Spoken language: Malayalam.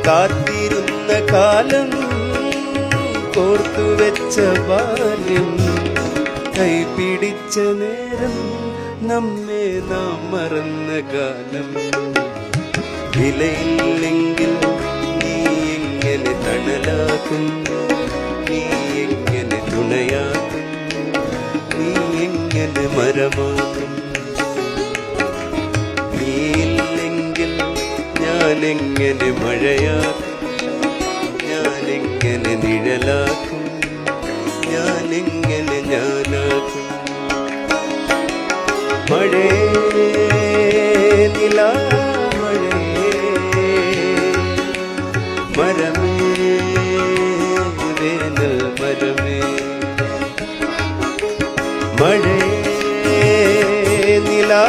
കാത്തിരുന്ന കാലം കോർത്തുവെച്ച ബാല്യം കൈപിടിച്ച നേരം നമ്മെ നാം മറന്ന കാലം വിലയില്ലെങ്കിൽ നീ എങ്ങനെ തണലാക്കും നീ എങ്ങനെ തുണയാക്കും നീ എങ്ങനെ മരമാക്കും നീയില്ലെങ്കിൽ ഞാനെങ്ങനെ മഴയാക്കും ഞാനെങ്ങനെ നിഴലാക്കും ഞാനെങ്ങനെ ഞാനാക്കും മഴേ നിലാമഴേ മരമേ വേനൽ മരമേ മഴേ നിലാ